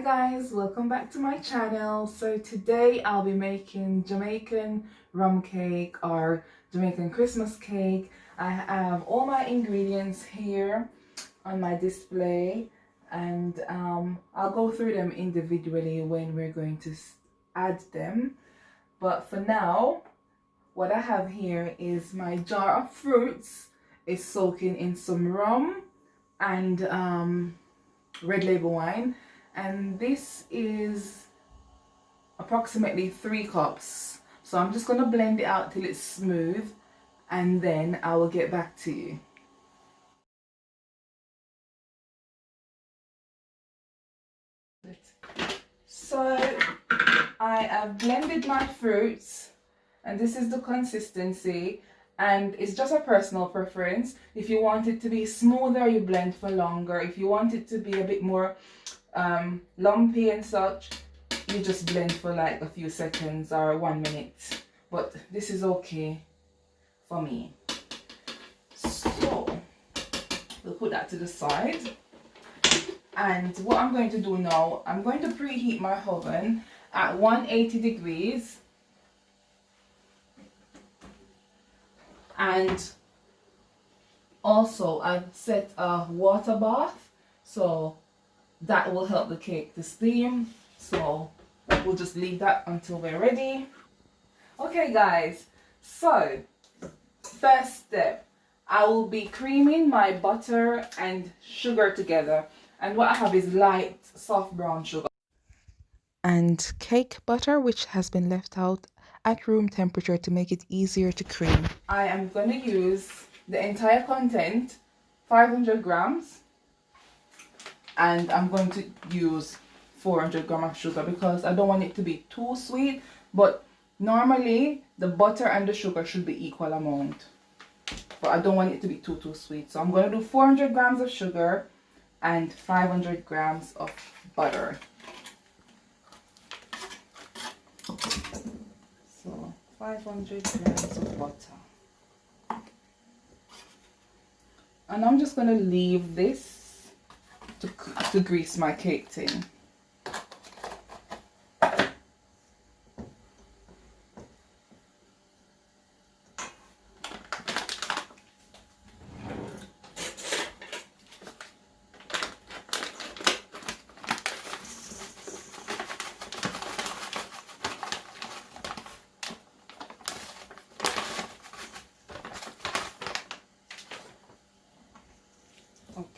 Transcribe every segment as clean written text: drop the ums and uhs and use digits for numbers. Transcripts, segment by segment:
Hi guys, welcome back to my channel. So today I'll be making Jamaican rum cake or Jamaican Christmas cake. I have all my ingredients here on my display, and I'll go through them individually when we're going to add them. But for now, what I have here is my jar of fruits. It's soaking in some rum and red label wine, and this is approximately 3 cups. So I'm just going to blend it out till it's smooth, and then I will get back to you. So I have blended my fruits, and this is the consistency, and it's just a personal preference. If you want it to be smoother, you blend for longer. If you want it to be a bit more lumpy and such, you just blend for like a few seconds or 1 minute. But this is okay for me. So we'll put that to the side. And what I'm going to do now, I'm going to preheat my oven at 180 degrees. And also I've set a water bath, so that will help the cake to steam. So we'll just leave that until we're ready. Okay guys, so first step, I will be creaming my butter and sugar together. And what I have is light soft brown sugar and cake butter, which has been left out at room temperature to make it easier to cream. I am going to use the entire content, 500 grams, and I'm going to use 400 grams of sugar because I don't want it to be too sweet, but normally the butter and the sugar should be equal amount, but I don't want it to be too sweet. So I'm going to do 400 grams of sugar and 500 grams of butter. So 500 grams of butter. And I'm just going to leave this to grease my cake tin.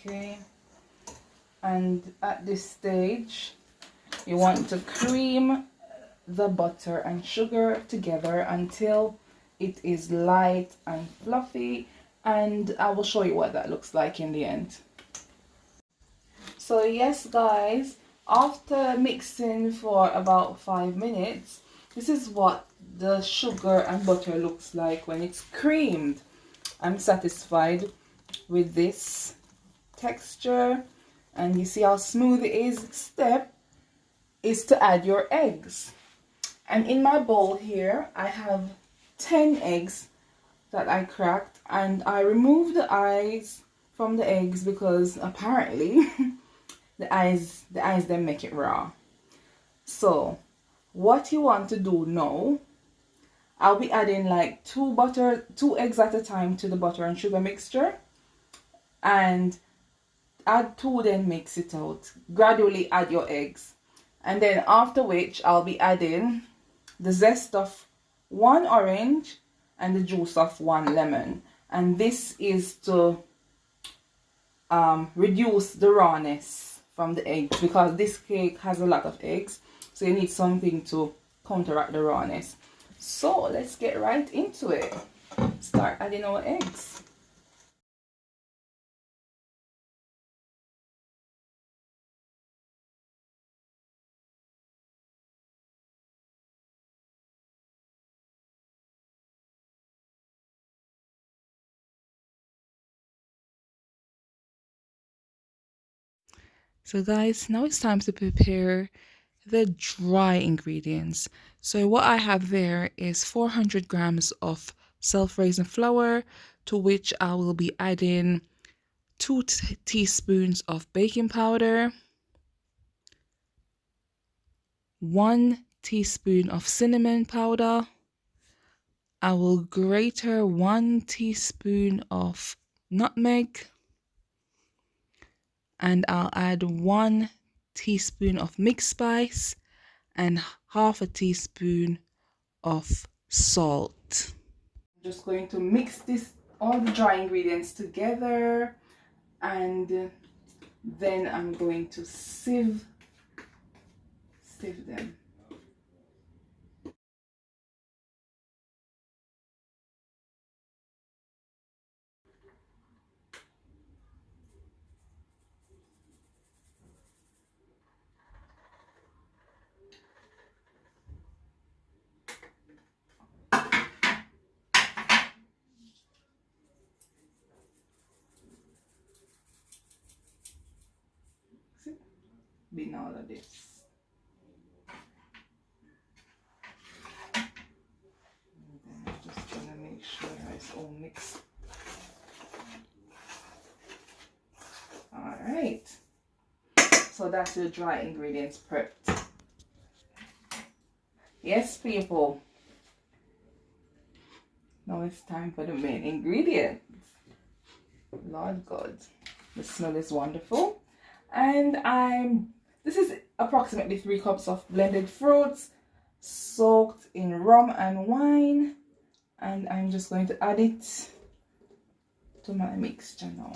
Okay, and at this stage you want to cream the butter and sugar together until it is light and fluffy, and I will show you what that looks like in the end. So yes guys, after mixing for about 5 minutes, this is what the sugar and butter looks like when it's creamed. I'm satisfied with this texture, and you see how smooth it is. Step is to add your eggs, and in my bowl here I have 10 eggs that I cracked, and I removed the eyes from the eggs because apparently the eyes then make it raw. So what you want to do now, I'll be adding like 2 eggs at a time to the butter and sugar mixture, and add 2, then mix it out. Gradually add your eggs, and then after which I'll be adding the zest of 1 orange and the juice of 1 lemon, and this is to reduce the rawness from the eggs, because this cake has a lot of eggs, so you need something to counteract the rawness. So let's get right into it. Start adding our eggs. So guys, now it's time to prepare the dry ingredients. So what I have there is 400 grams of self-raising flour, to which I will be adding 2 teaspoons of baking powder, 1 teaspoon of cinnamon powder. I will grate 1 teaspoon of nutmeg, and I'll add 1 teaspoon of mixed spice and half a teaspoon of salt. I'm just going to mix all the dry ingredients together, and then I'm going to sieve them. See? Bin all of this. I'm just gonna make sure it's all mixed. Alright, so that's your dry ingredients prepped. Yes, people, now it's time for the main ingredients. Lord God, the smell is wonderful. And this is approximately 3 cups of blended fruits soaked in rum and wine, and I'm just going to add it to my mixture now.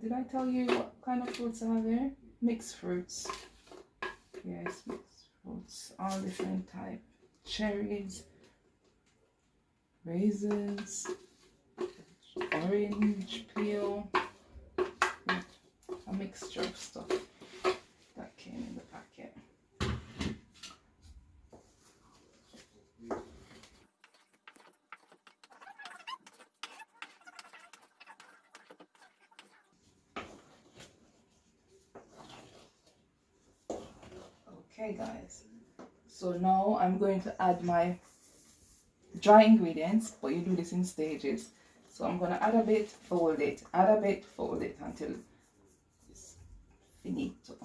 Did I tell you what kind of fruits are there? Mixed fruits. Yes, mixed fruits, all different type. Cherries, raisins, orange peel, a mixture of stuff that came in the packet. Okay guys, so now I'm going to add my dry ingredients, but you do this in stages. So I'm going to add a bit, fold it, add a bit, fold it until it's finito.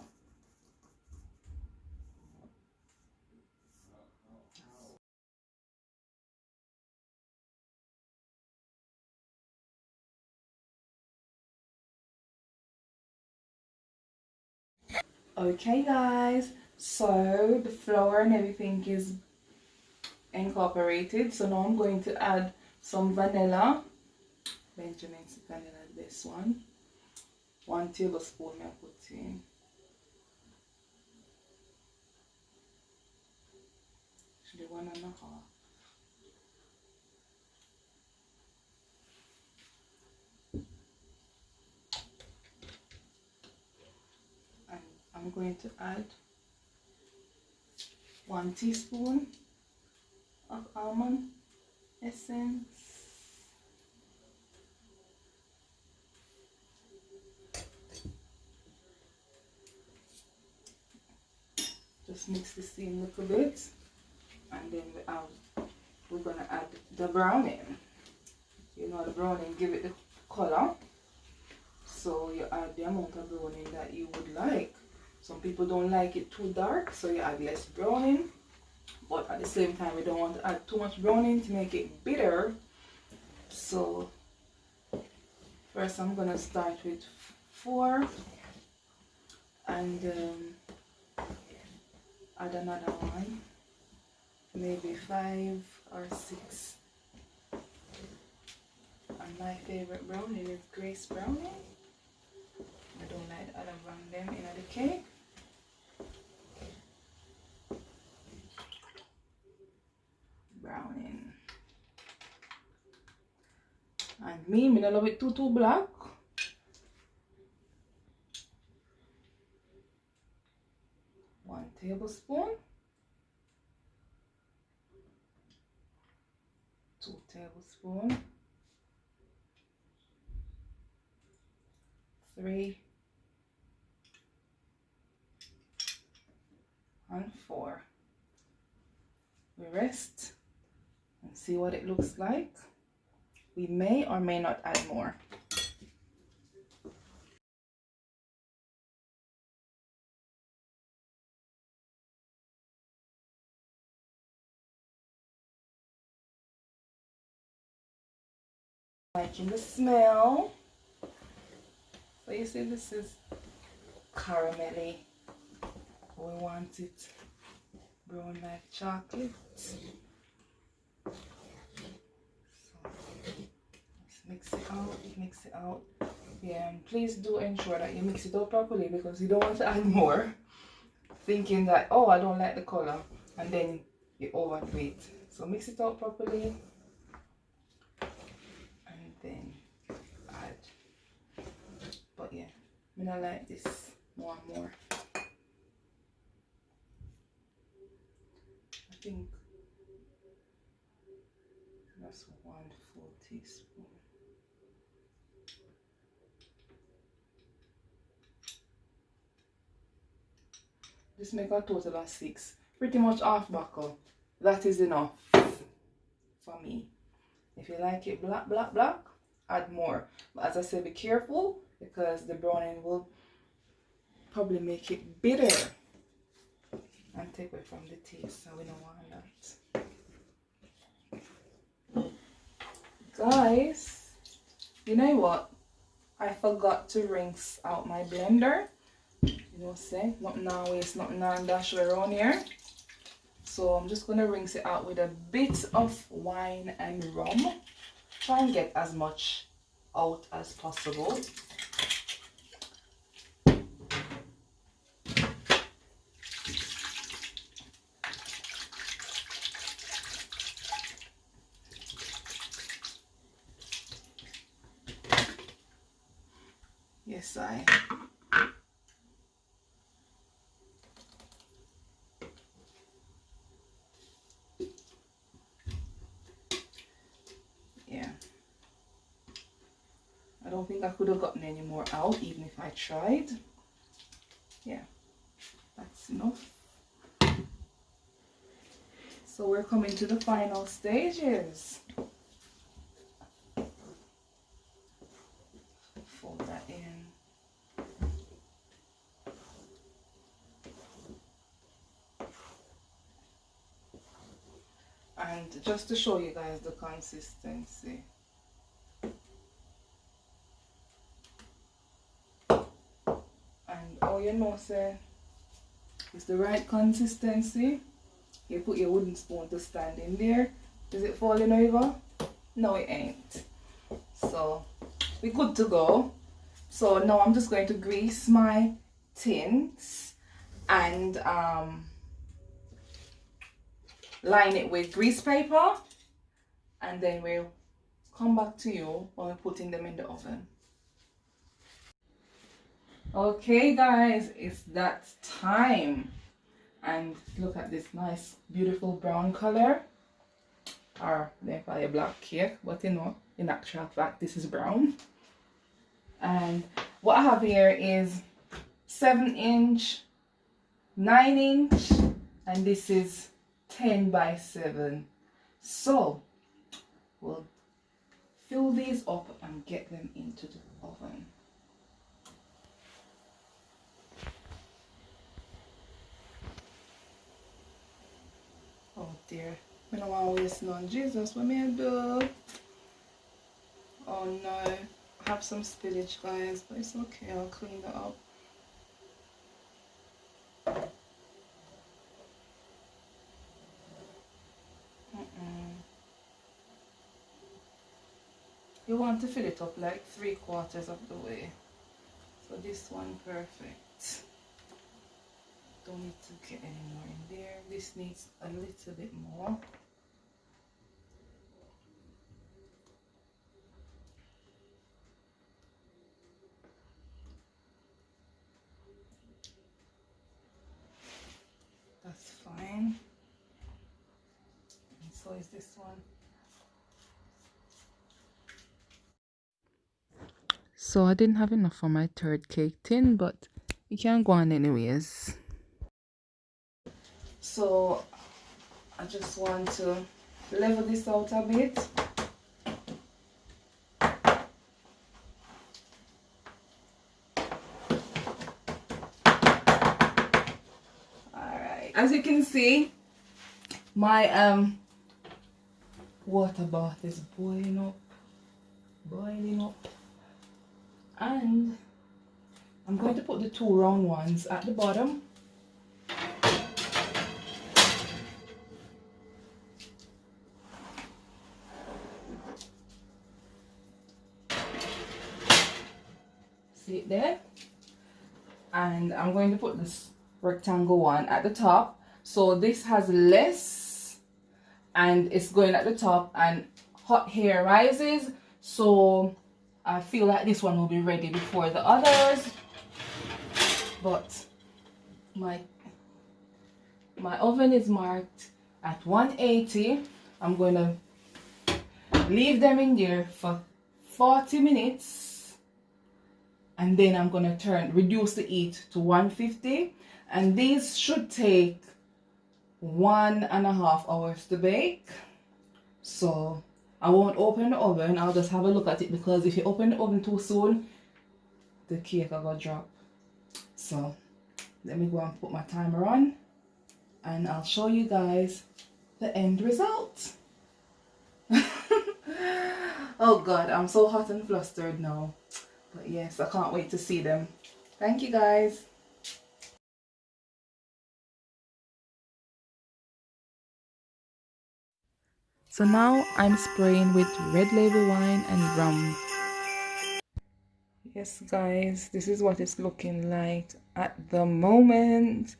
Okay guys, so the flour and everything is incorporated. So now I'm going to add some vanilla. Benjamin's vanilla, this one. 1 tablespoon I put in. Actually 1.5. And I'm going to add 1 teaspoon of almond essence. Just mix this in a little bit, and then we're gonna add the browning. You know, the browning give it the color, so you add the amount of browning that you would like. Some people don't like it too dark, so you add less browning, but at the same time we don't want to add too much browning to make it bitter. So first I'm gonna start with 4 and add another one, maybe 5 or 6. And my favorite browning is Grace browning. I don't like other browning in the cake. Browning. And me don't love it too black. One tablespoon. 2 tablespoons. 3 and 4. We rest See what it looks like. We may or may not add more. Liking the smell. So you see, this is caramelly. We want it brown like chocolate. So let's mix it out, mix it out. Yeah, and please do ensure that you mix it out properly, because you don't want to add more thinking that, oh, I don't like the color, and then you overdo it. So mix it out properly and then add. But yeah, I mean, I like this more and more. I think that's 1 full teaspoon. Just make a total of 6. Pretty much half buckle. That is enough for me. If you like it black, black, black, add more. But as I said, be careful, because the browning will probably make it bitter and take away from the taste, so we don't want that. Guys, you know what? I forgot to rinse out my blender. You know, say, nothing now waste, nothing on dash around here. So I'm just gonna rinse it out with a bit of wine and rum. Try and get as much out as possible. Yes, yeah. I don't think I could have gotten any more out even if I tried. Yeah, that's enough. So we're coming to the final stages. Fold that in. And just to show you guys the consistency. And all you know, say, it's the right consistency. You put your wooden spoon to stand in there. Is it falling over? No, it ain't. So we're good to go. So now I'm just going to grease my tins and line it with grease paper, and then we'll come back to you when we're putting them in the oven. Okay guys, it's that time, and look at this nice beautiful brown color, or they call it black cake, but you know, in actual fact this is brown. And what I have here is 7-inch, 9-inch, and this is 10 by 7. So we'll fill these up and get them into the oven. Oh dear, I don't want to waste none. Jesus, what may I do? Oh no, I have some spillage, guys, but it's okay, I'll clean that up. You want to fill it up like 3/4 of the way. So this one, perfect. Don't need to get any more in there. This needs a little bit more. That's fine. And so is this one. So I didn't have enough for my third cake tin, but you can go on anyways. So I just want to level this out a bit. Alright, as you can see, my water bath is boiling up, and I'm going to put the 2 round ones at the bottom. See it there? And I'm going to put this rectangle one at the top. So this has less, and it's going at the top, and hot hair rises. So I feel like this one will be ready before the others. But my oven is marked at 180. I'm going to leave them in there for 40 minutes, and then I'm going to reduce the heat to 150, and these should take 1.5 hours to bake. So I won't open the oven, I'll just have a look at it, because if you open the oven too soon, the cake will drop. So let me go and put my timer on, and I'll show you guys the end result. Oh God, I'm so hot and flustered now. But yes, I can't wait to see them. Thank you guys. So now I'm spraying with red label wine and rum. Yes guys, this is what it's looking like at the moment.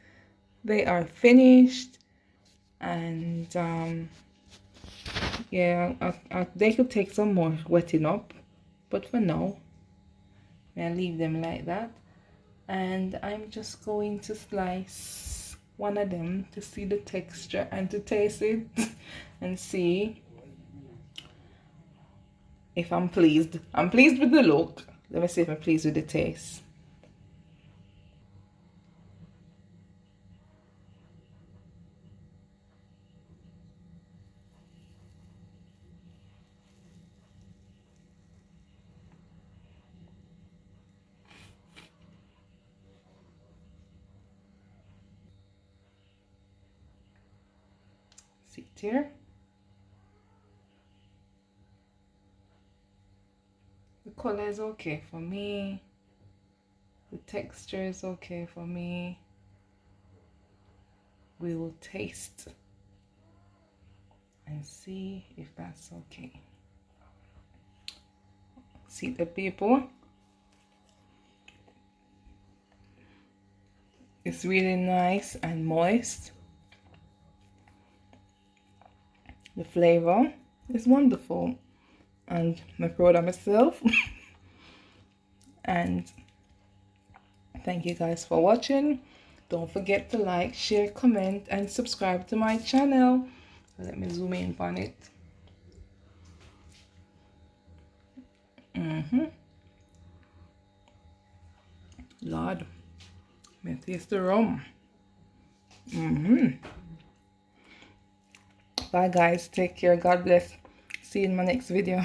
They are finished, and yeah, they could take some more wetting up, but for now I'll leave them like that. And I'm just going to slice one of them to see the texture and to taste it and see if I'm pleased. I'm pleased with the look. Let me see if I'm pleased with the taste. See it here? The color is okay for me. The texture is okay for me. We will taste and see if that's okay. See the people? It's really nice and moist. The flavor is wonderful, and I'm proud of myself. And thank you guys for watching. Don't forget to like, share, comment, and subscribe to my channel. Let me zoom in on it. Lord, may I taste the rum. Bye guys, take care, God bless. See you in my next video.